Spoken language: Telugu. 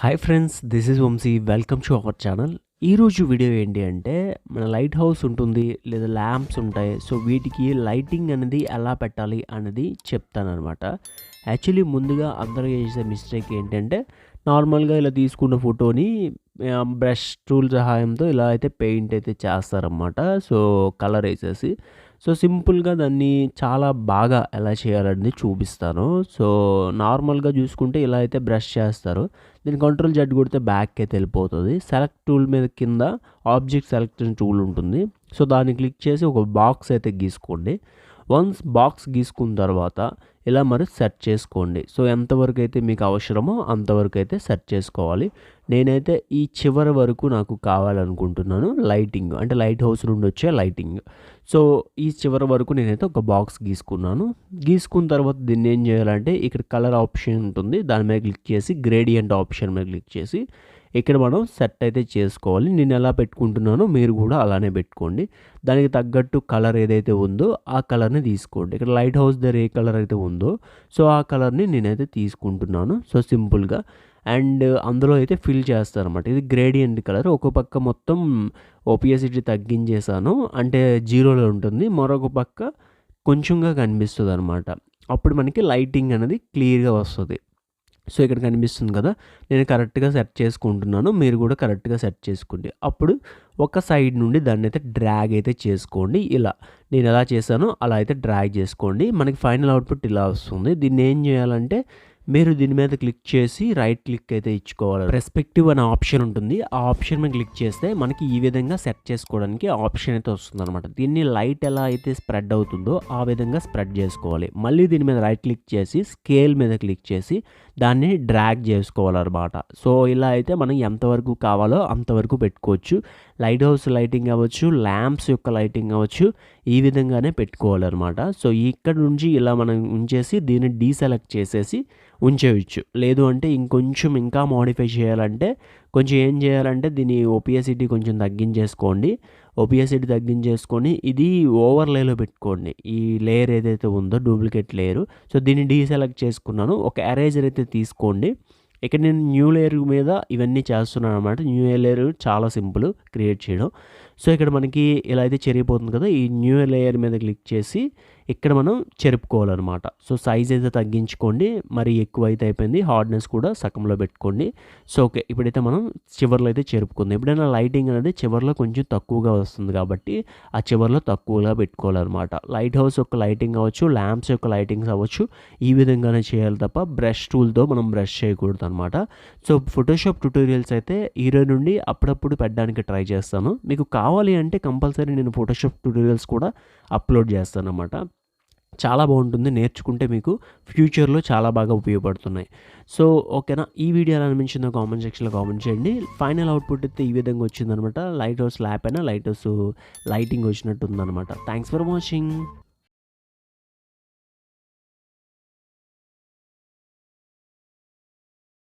Hi friends, this is Vamshi. Welcome to our channel. ఈరోజు వీడియో ఏంటి అంటే, మన లైట్ హౌస్ ఉంటుంది లేదా ల్యాంప్స్ ఉంటాయి. సో వీటికి లైటింగ్ అనేది ఎలా పెట్టాలి అనేది చెప్తానమాట. యాక్చువల్లీ ముందుగా అందరూ చేసే మిస్టేక్ ఏంటంటే, నార్మల్గా ఇలా తీసుకున్న ఫోటోని బ్రష్ టూల్ సహాయంతో ఇలా అయితే పెయింట్ అయితే చేస్తారన్నమాట. సో కలర్ వేసేసి సో సింపుల్గా దాన్ని చాలా బాగా ఎలా చేయాలనేది చూపిస్తాను. సో నార్మల్గా చూసుకుంటే ఇలా అయితే బ్రష్ చేస్తారు. దీని కంట్రోల్ జెడ్ కొడితే బ్యాక్ అయితే వెళ్ళిపోతుంది. సెలెక్ట్ టూల్ మీద కింద ఆబ్జెక్ట్ సెలెక్షన్ టూల్ ఉంటుంది. సో దాన్ని క్లిక్ చేసి ఒక బాక్స్ అయితే గీసుకోండి. వన్స్ బాక్స్ గీసుకున్న తర్వాత ఇలా మరి సెట్ చేసుకోండి. సో ఎంతవరకు అయితే మీకు అవసరమో అంతవరకు అయితే సెట్ చేసుకోవాలి. నేనైతే ఈ చివరి వరకు నాకు కావాలనుకుంటున్నాను లైటింగ్, అంటే లైట్ హౌస్ నుండి వచ్చే లైటింగ్. సో ఈ చివరి వరకు నేనైతే ఒక బాక్స్ గీసుకున్నాను. గీసుకున్న తర్వాత దీన్ని ఏం చేయాలంటే, ఇక్కడ కలర్ ఆప్షన్ ఉంటుంది, దాని మీద క్లిక్ చేసి గ్రేడియంట్ ఆప్షన్ మీద క్లిక్ చేసి ఇక్కడ మనం సెట్ అయితే చేసుకోవాలి. నేను ఎలా పెట్టుకుంటున్నానో మీరు కూడా అలానే పెట్టుకోండి. దానికి తగ్గట్టు కలర్ ఏదైతే ఉందో ఆ కలర్ని తీసుకోండి. ఇక్కడ లైట్ హౌస్ దగ్గర ఏ కలర్ అయితే ఉందో సో ఆ కలర్ని నేనైతే తీసుకుంటున్నాను. సో సింపుల్గా అండ్ అందులో అయితే ఫిల్ చేస్తాను అనమాట. ఇది గ్రేడియంట్ కలర్. ఒక పక్క మొత్తం ఓపియాసిటీ తగ్గించేసాను, అంటే జీరోలో ఉంటుంది. మరొక పక్క కొంచెంగా కనిపిస్తుంది అనమాట. అప్పుడు మనకి లైటింగ్ అనేది క్లియర్గా వస్తుంది. సో ఇక్కడ కనిపిస్తుంది కదా, నేను కరెక్ట్గా సెట్ చేసుకుంటున్నాను. మీరు కూడా కరెక్ట్గా సెట్ చేసుకోండి. అప్పుడు ఒక సైడ్ నుండి దాన్ని అయితే డ్రాగ్ అయితే చేసుకోండి. ఇలా నేను ఎలా చేశానో అలా అయితే డ్రాగ్ చేసుకోండి. మనకి ఫైనల్ అవుట్పుట్ ఇలా వస్తుంది. దీన్ని ఏం చేయాలంటే, మీరు దీని మీద క్లిక్ చేసి రైట్ క్లిక్ అయితే ఇచ్చుకోవాలి. రెస్పెక్టివ్ అనే ఆప్షన్ ఉంటుంది. ఆ ఆప్షన్ మీద క్లిక్ చేస్తే మనకి ఈ విధంగా సెట్ చేసుకోవడానికి ఆప్షన్ అయితే వస్తుంది అనమాట. దీన్ని లైట్ ఎలా అయితే స్ప్రెడ్ అవుతుందో ఆ విధంగా స్ప్రెడ్ చేసుకోవాలి. మళ్ళీ దీని మీద రైట్ క్లిక్ చేసి స్కేల్ మీద క్లిక్ చేసి దాన్ని డ్రాగ్ చేసుకోవాలన్నమాట. సో ఇలా అయితే మనం ఎంతవరకు కావాలో అంతవరకు పెట్టుకోవచ్చు. లైట్ హౌస్ లైటింగ్ అవ్వచ్చు, ల్యాంప్స్ యొక్క లైటింగ్ అవ్వచ్చు, ఈ విధంగానే పెట్టుకోవాలన్నమాట. సో ఇక్కడ నుంచి ఇలా మనం ఉంచేసి దీన్ని డీసెలెక్ట్ చేసేసి ఉంచేయచ్చు. లేదు అంటే ఇంకొంచెం ఇంకా మోడిఫై చేయాలంటే కొంచెం ఏం చేయాలంటే, దీని ఓపియాసిటీ కొంచెం తగ్గించేసుకోండి. ఓపియాసిటీ తగ్గించేసుకొని ఇది ఓవర్లేలో పెట్టుకోండి. ఈ లేయర్ ఏదైతే ఉందో డూప్లికేట్ లేయరు, సో దీన్ని డీసెలెక్ట్ చేసుకున్నాను. ఒక ఎరేజర్ అయితే తీసుకోండి. ఇక్కడ నేను న్యూ లేయర్ మీద ఇవన్నీ చేస్తున్నాను అనమాట. న్యూ లేయర్ చాలా సింపుల్ క్రియేట్ చేయడం. సో ఇక్కడ మనకి ఇలా అయితే చెరిగిపోతుంది కదా, ఈ న్యూ లేయర్ మీద క్లిక్ చేసి ఇక్కడ మనం చెరుపుకోవాలన్నమాట. సో సైజ్ అయితే తగ్గించుకోండి, మరి ఎక్కువ అయితే అయిపోయింది. హార్డ్నెస్ కూడా సగంలో పెట్టుకోండి. సో ఓకే, ఇప్పుడైతే మనం చివర్లో అయితే చెరుపుకుందాం. ఎప్పుడైనా లైటింగ్ అనేది చివర్లో కొంచెం తక్కువగా వస్తుంది కాబట్టి ఆ చివర్లో తక్కువగా పెట్టుకోవాలన్నమాట. లైట్ హౌస్ యొక్క లైటింగ్ అవ్వచ్చు, ల్యాంప్స్ యొక్క లైటింగ్స్ అవ్వచ్చు, ఈ విధంగానే చేయాలి తప్ప బ్రష్ టూల్తో మనం బ్రష్ చేయకూడదు అనమాట. సో ఫోటోషాప్ ట్యుటోరియల్స్ అయితే ఈరోజు నుండి అప్పుడప్పుడు పెట్టడానికి ట్రై చేస్తాను. మీకు కావాలి అంటే కంపల్సరీ నేను ఫోటోషాప్ ట్యుటోరియల్స్ కూడా అప్లోడ్ చేస్తాను అన్నమాట. చాలా బాగుంటుంది, నేర్చుకుంటే మీకు ఫ్యూచర్లో చాలా బాగా ఉపయోగపడుతున్నాయి. సో ఓకేనా, ఈ వీడియో ఎలా అనిపించిందో కామెంట్ సెక్షన్లో కామెంట్ చేయండి. ఫైనల్ అవుట్పుట్ అయితే ఈ విధంగా వచ్చిందనమాట. లైట్ హౌస్ ల్యాప్ అయినా లైట్ హౌస్ లైటింగ్ వచ్చినట్టు ఉందన్నమాట. Thanks for watching.